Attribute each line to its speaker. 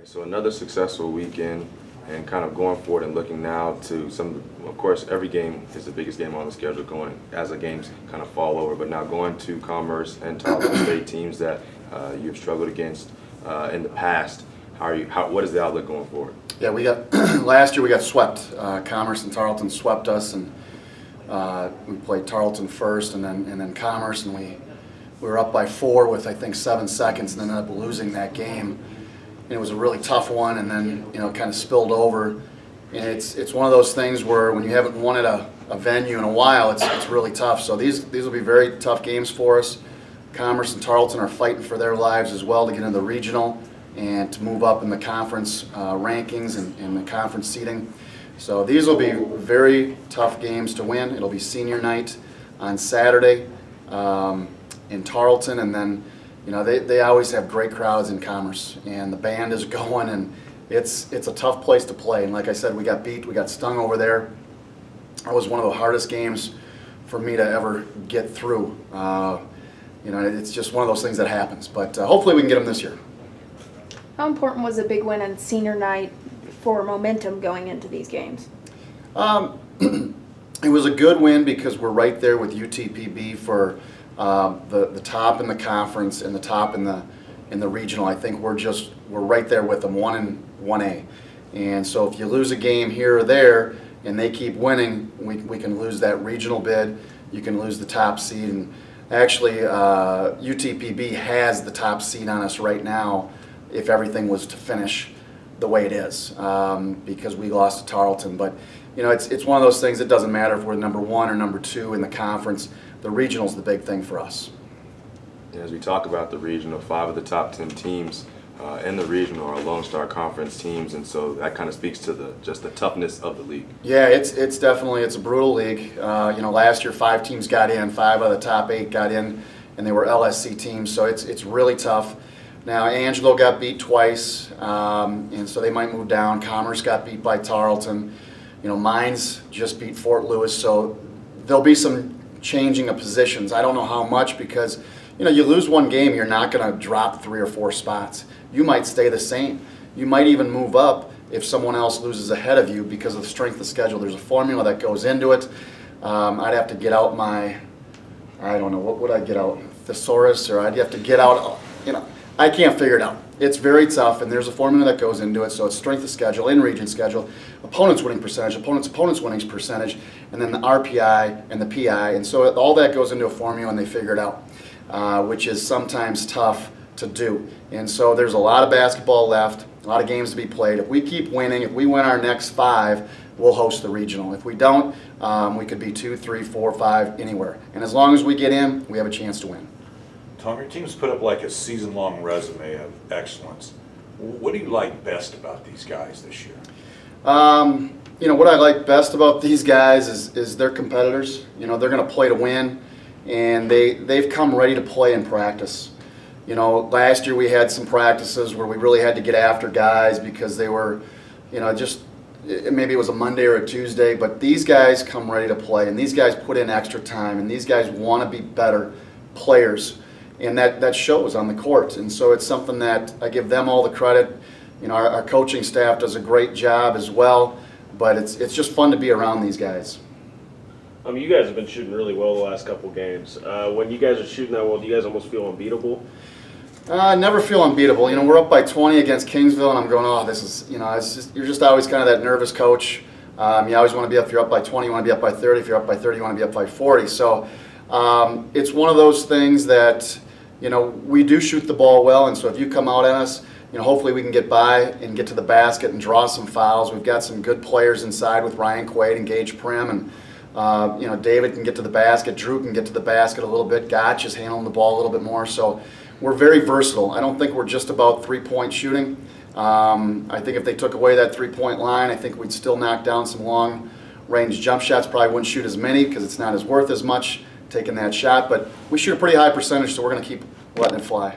Speaker 1: So another successful weekend, and kind of going forward and looking now to of course, every game is the biggest game on the schedule going as the games kind of fall over, but now going to Commerce and Tarleton State, teams that you've struggled against in the past. What is the outlook going forward?
Speaker 2: Yeah, we got last year we got swept. Commerce and Tarleton swept us, and we played Tarleton first, and then Commerce, and we were up by 4 with I think 7 seconds, and then ended up losing that game. And it was a really tough one, and then kind of spilled over. And it's one of those things where when you haven't won at a venue in a while, it's really tough. So these will be very tough games for us. Commerce and Tarleton are fighting for their lives as well to get into the regional and to move up in the conference rankings and the conference seating. So these will be very tough games to win. It'll be senior night on Saturday in Tarleton, and then they always have great crowds in Commerce, and the band is going, and it's a tough place to play. And like I said, we got stung over there. It was one of the hardest games for me to ever get through. It's just one of those things that happens, but hopefully we can get them this year.
Speaker 3: How important was a big win on senior night for momentum going into these games?
Speaker 2: It was a good win because we're right there with UTPB for the top in the conference and the top in the regional. I think we're right there with them, 1 and 1A. And so if you lose a game here or there and they keep winning, we can lose that regional bid. You can lose the top seed. And actually, UTPB has the top seed on us right now if everything was to finish the way it is, because we lost to Tarleton. But it's one of those things. It doesn't matter if we're number 1 or number 2 in the conference. The regional's the big thing for us.
Speaker 1: As we talk about the regional, 5 of the top 10 teams in the regional are Lone Star Conference teams, and so that kind of speaks to just the toughness of the league.
Speaker 2: Yeah, it's definitely a brutal league. Last year 5 teams got in, 5 of the top 8 got in, and they were LSC teams, so it's really tough. Now Angelo got beat twice, and so they might move down. Commerce got beat by Tarleton. Mines just beat Fort Lewis, so there'll be some changing of positions. I don't know how much, because you lose one game, you're not going to drop 3 or 4 spots. You might stay the same. You might even move up if someone else loses ahead of you because of the strength of schedule. There's a formula that goes into it. I'd have to get out I don't know, what would I get out? Thesaurus, or I'd have to get out, I can't figure it out. It's very tough, and there's a formula that goes into it. So it's strength of schedule, in-region schedule, opponent's winning percentage, opponent's winning percentage, and then the RPI and the PI. And so all that goes into a formula, and they figure it out, which is sometimes tough to do. And so there's a lot of basketball left, a lot of games to be played. If we keep winning, if we win our next 5, we'll host the regional. If we don't, we could be 2, 3, 4, 5, anywhere. And as long as we get in, we have a chance to win.
Speaker 4: Tom, your team's put up like a season-long resume of excellence. What do you like best about these guys this year?
Speaker 2: What I like best about these guys is they're competitors. They're going to play to win, and they've come ready to play in practice. Last year we had some practices where we really had to get after guys because they were, maybe it was a Monday or a Tuesday, but these guys come ready to play, and these guys put in extra time, and these guys want to be better players. And that shows on the court, and so it's something that I give them all the credit. Our coaching staff does a great job as well, but it's just fun to be around these guys.
Speaker 5: You guys have been shooting really well the last couple games. When you guys are shooting that well, do you guys almost feel unbeatable?
Speaker 2: I never feel unbeatable. We're up by 20 against Kingsville, and I'm going, oh, this is, you're just always kind of that nervous coach. You always want to be up. If you're up by 20, you want to be up by 30. If you're up by 30, you want to be up by 40. So it's one of those things that we do shoot the ball well, and so if you come out at us, hopefully we can get by and get to the basket and draw some fouls. We've got some good players inside with Ryan Quaid and Gage Prim, and David can get to the basket. Drew can get to the basket a little bit. Gotch is handling the ball a little bit more. So we're very versatile. I don't think we're just about 3-point shooting. I think if they took away that 3-point line, I think we'd still knock down some long-range jump shots. Probably wouldn't shoot as many because it's not as worth as much taking that shot, but we shoot a pretty high percentage, so we're going to keep letting it fly.